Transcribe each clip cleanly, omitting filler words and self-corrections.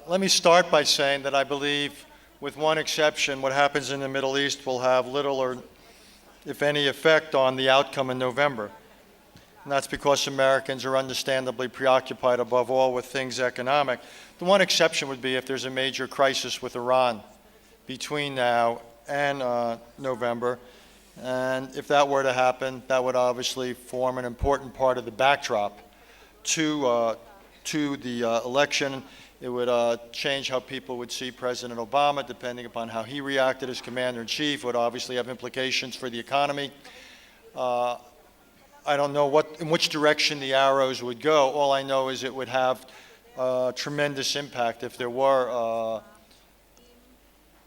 Let me start by saying that I believe, with one exception, what happens in the Middle East will have little or, if any, effect on the outcome in November. And that's because Americans are understandably preoccupied above all with things economic. The one exception would be if there's a major crisis with Iran between now and November. And if that were to happen, that would obviously form an important part of the backdrop to the election. It would change how people would see President Obama, depending upon how he reacted as commander-in-chief. It would obviously have implications for the economy. I don't know in which direction the arrows would go. All I know is it would have tremendous impact if there were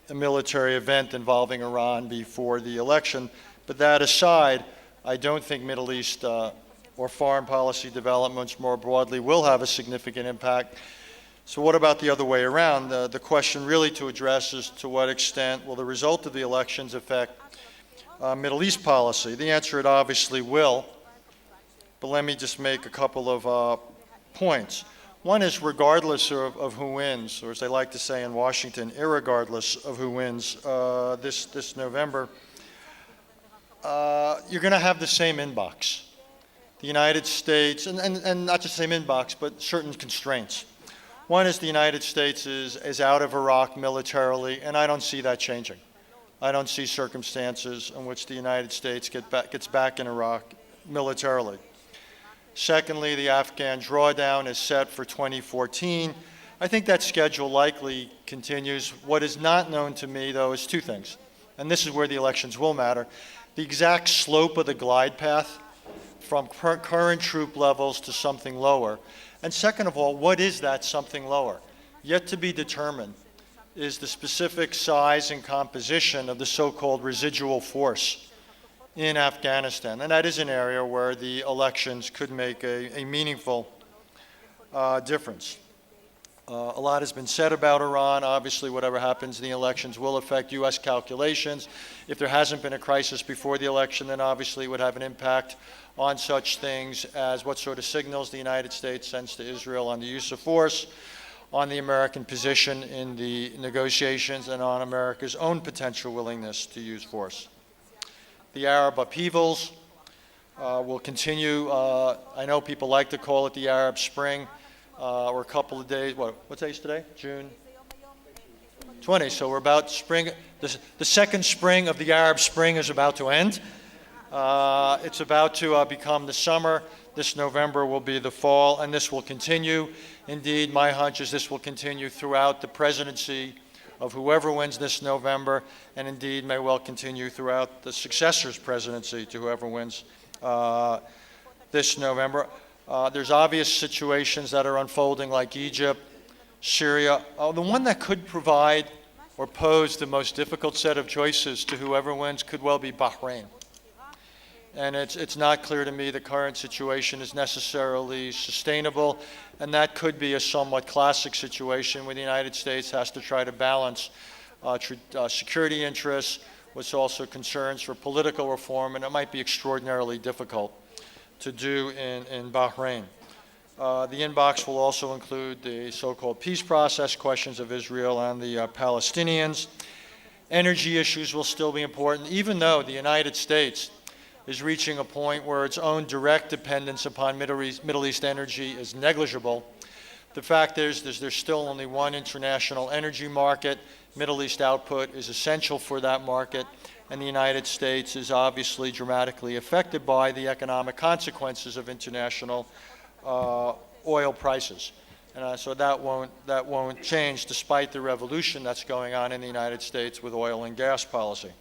a military event involving Iran before the election. But that aside, I don't think Middle East or foreign policy developments more broadly will have a significant impact. So what about the other way around? The question really to address is, to what extent will the result of the elections affect Middle East policy? The answer, it obviously will. But let me just make a couple of points. One is, regardless of who wins, or as they like to say in Washington, irregardless of who wins this November, you're going to have the same inbox. The United States, and not just the same inbox, but certain constraints. One is the United States is out of Iraq militarily, and I don't see that changing. I don't see circumstances in which the United States gets back in Iraq militarily. Secondly, the Afghan drawdown is set for 2014. I think that schedule likely continues. What is not known to me, though, is two things, and this is where the elections will matter. The exact slope of the glide path from current troop levels to something lower. And second of all, what is that something lower? Yet to be determined is the specific size and composition of the so-called residual force in Afghanistan. And that is an area where the elections could make a meaningful difference. A lot has been said about Iran. Obviously, whatever happens in the elections will affect U.S. calculations. If there hasn't been a crisis before the election, then obviously it would have an impact on such things as what sort of signals the United States sends to Israel on the use of force, on the American position in the negotiations, and on America's own potential willingness to use force. The Arab upheavals will continue. I know people like to call it the Arab Spring. We're a couple of days, what day is today? June 20, so we're about spring. The second spring of the Arab Spring is about to end. It's about to become the summer. This November will be the fall, and this will continue. Indeed, my hunch is this will continue throughout the presidency of whoever wins this November, and indeed may well continue throughout the successor's presidency to whoever wins this November. There's obvious situations that are unfolding, like Egypt, Syria. The one that could provide or pose the most difficult set of choices to whoever wins could well be Bahrain. And it's not clear to me the current situation is necessarily sustainable, and that could be a somewhat classic situation where the United States has to try to balance security interests with also concerns for political reform, and it might be extraordinarily difficult to do in Bahrain. The inbox will also include the so-called peace process, questions of Israel and the Palestinians. Energy issues will still be important, even though the United States is reaching a point where its own direct dependence upon Middle East energy is negligible. The fact is there's still only one international energy market. Middle East output is essential for that market, and the United States is obviously dramatically affected by the economic consequences of international oil prices. And so that won't change despite the revolution that's going on in the United States with oil and gas policy.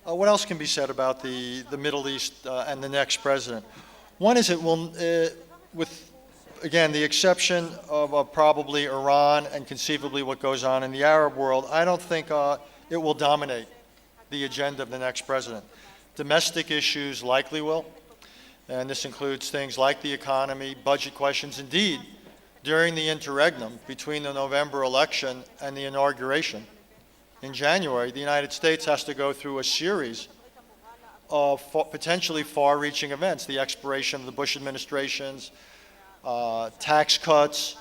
What else can be said about the Middle East and the next president? One is it will, with, again, the exception of probably Iran and conceivably what goes on in the Arab world, I don't think it will dominate the agenda of the next president. Domestic issues likely will, and this includes things like the economy, budget questions. Indeed, during the interregnum between the November election and the inauguration in January, the United States has to go through a series of potentially far-reaching events, the expiration of the Bush administration's tax cuts,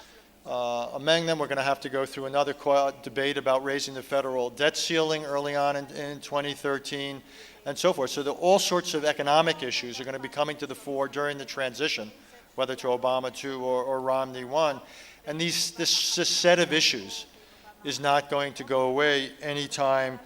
among them. We're going to have to go through another debate about raising the federal debt ceiling early on in 2013 and so forth. So all sorts of economic issues are going to be coming to the fore during the transition, whether to Obama 2 or Romney 1. And this set of issues is not going to go away anytime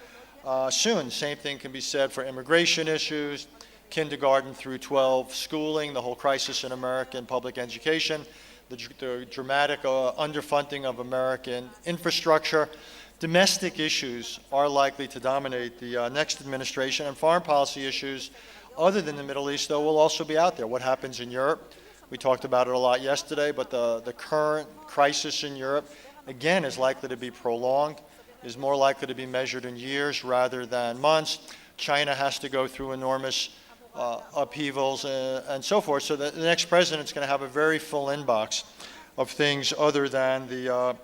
soon. Same thing can be said for immigration issues, kindergarten through 12 schooling, the whole crisis in American public education, the dramatic underfunding of American infrastructure. Domestic issues are likely to dominate the next administration, and foreign policy issues other than the Middle East, though, will also be out there. What happens in Europe? We talked about it a lot yesterday, but the current crisis in Europe, again, is likely to be prolonged, is more likely to be measured in years rather than months. China has to go through enormous upheavals and so forth. So the next president's going to have a very full inbox of things other than the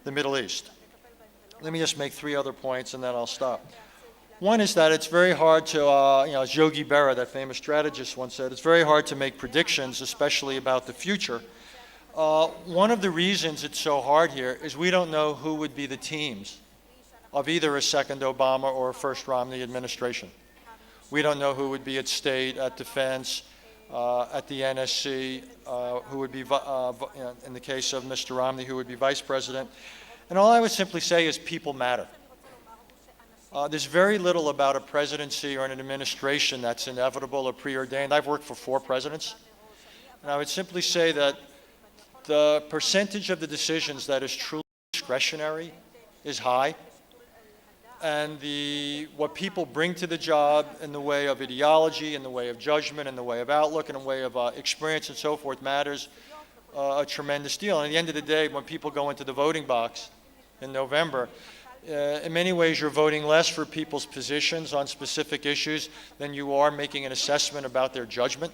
Middle East. Let me just make 3 other points and then I'll stop. One is that it's very hard to, as Yogi Berra, that famous strategist, once said, it's very hard to make predictions, especially about the future. One of the reasons it's so hard here is we don't know who would be the teams of either a second Obama or a first Romney administration. We don't know who would be at State, at Defense, at the NSC, who would be, in the case of Mr. Romney, who would be Vice President. And all I would simply say is people matter. There's very little about a presidency or an administration that's inevitable or preordained. I've worked for 4 presidents, and I would simply say that the percentage of the decisions that is truly discretionary is high, and what people bring to the job in the way of ideology, in the way of judgment, in the way of outlook, in the way of experience and so forth matters a tremendous deal. And at the end of the day, when people go into the voting box in November, in many ways you're voting less for people's positions on specific issues than you are making an assessment about their judgment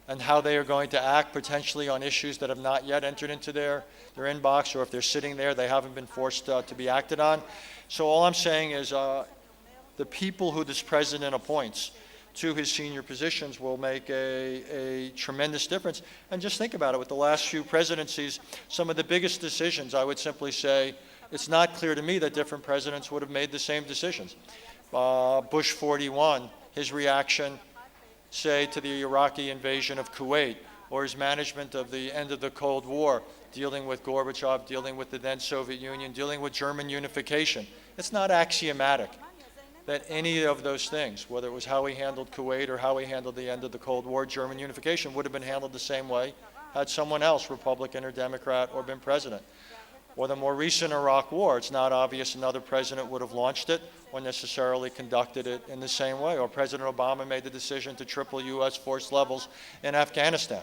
and how they are going to act potentially on issues that have not yet entered into their inbox, or if they're sitting there, they haven't been forced to be acted on. So all I'm saying is the people who this president appoints to his senior positions will make a tremendous difference. And just think about it, with the last few presidencies, some of the biggest decisions, I would simply say, it's not clear to me that different presidents would have made the same decisions. Bush 41, his reaction, say, to the Iraqi invasion of Kuwait, or his management of the end of the Cold War, dealing with Gorbachev, dealing with the then Soviet Union, dealing with German unification. It's not axiomatic that any of those things, whether it was how he handled Kuwait or how he handled the end of the Cold War, German unification, would have been handled the same way had someone else, Republican or Democrat, or been president. Or the more recent Iraq War, it's not obvious another president would have launched it or necessarily conducted it in the same way. Or President Obama made the decision to triple U.S. force levels in Afghanistan.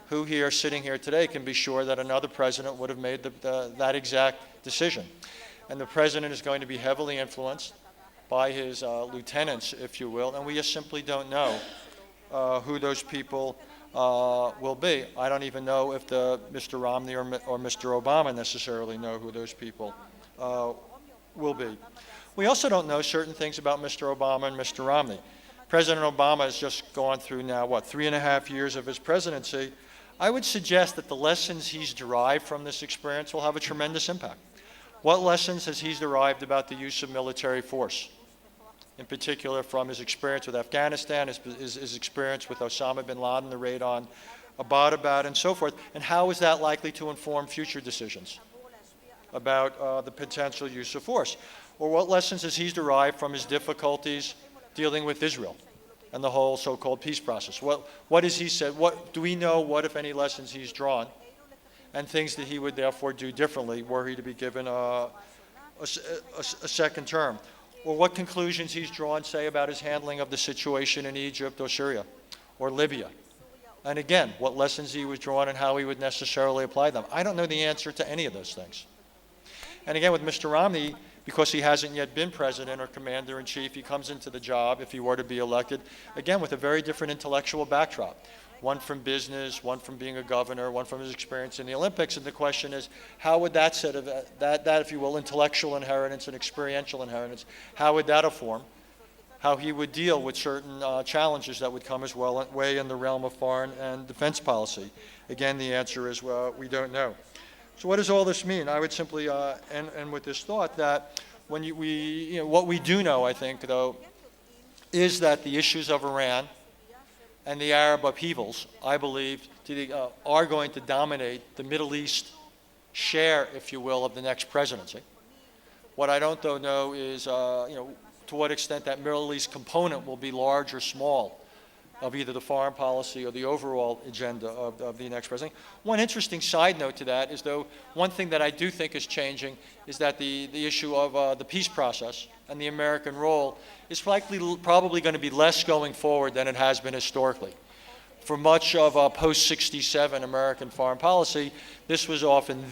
Who here, sitting here today, can be sure that another president would have made that exact decision? And the president is going to be heavily influenced by his lieutenants, if you will, and we just simply don't know who those people will be. I don't even know if Mr. Romney or Mr. Obama necessarily know who those people will be. We also don't know certain things about Mr. Obama and Mr. Romney. President Obama has just gone through now, 3.5 years of his presidency. I would suggest that the lessons he's derived from this experience will have a tremendous impact. What lessons has he derived about the use of military force? In particular, from his experience with Afghanistan, his experience with Osama bin Laden, the raid on Abbottabad, and so forth, and how is that likely to inform future decisions about the potential use of force? Or what lessons has he derived from his difficulties dealing with Israel and the whole so-called peace process? What has he said? What do we know? What, if any, lessons he's drawn, and things that he would therefore do differently were he to be given a second term? Or what conclusions he's drawn, say, about his handling of the situation in Egypt or Syria or Libya? And again, what lessons he was drawn and how he would necessarily apply them. I don't know the answer to any of those things. And again, with Mr. Romney, because he hasn't yet been president or commander-in-chief, he comes into the job, if he were to be elected, again, with a very different intellectual backdrop. One from business, one from being a governor, one from his experience in the Olympics. And the question is, how would that set of, that if you will, intellectual inheritance and experiential inheritance, how would that inform how he would deal with certain challenges that would come as well way in the realm of foreign and defense policy? Again, the answer is, well, we don't know. So what does all this mean? I would simply end with this thought that what we do know, I think, though, is that the issues of Iran and the Arab upheavals, I believe, are going to dominate the Middle East share, if you will, of the next presidency. What I don't, though, know is, to what extent that Middle East component will be large or small of either the foreign policy or the overall agenda of the next president. One interesting side note to that is, though, one thing that I do think is changing is that the issue of the peace process and the American role is probably going to be less going forward than it has been historically. For much of post-67 American foreign policy, this was often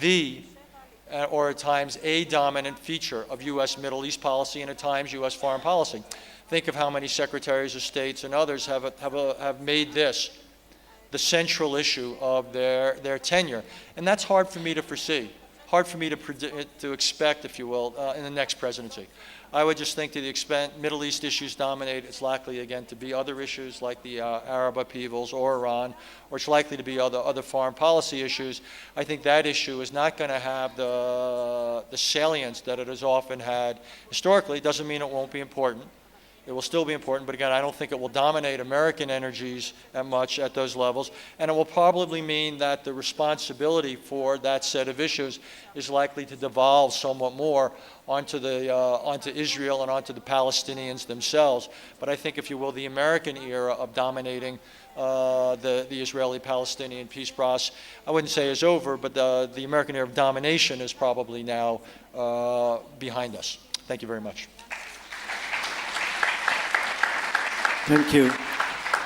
or at times a dominant feature of U.S. Middle East policy and at times U.S. foreign policy. Think of how many secretaries of states and others have made this the central issue of their tenure. And that's hard for me to foresee, hard for me to expect, if you will, in the next presidency. I would just think to the extent Middle East issues dominate, it's likely, again, to be other issues like the Arab upheavals or Iran, or it's likely to be other foreign policy issues. I think that issue is not going to have the salience that it has often had historically. Doesn't mean it won't be important. It will still be important, but again, I don't think it will dominate American energies that much at those levels, and it will probably mean that the responsibility for that set of issues is likely to devolve somewhat more onto Israel and onto the Palestinians themselves. But I think, if you will, the American era of dominating the Israeli-Palestinian peace process, I wouldn't say is over, but the American era of domination is probably now behind us. Thank you very much. Thank you.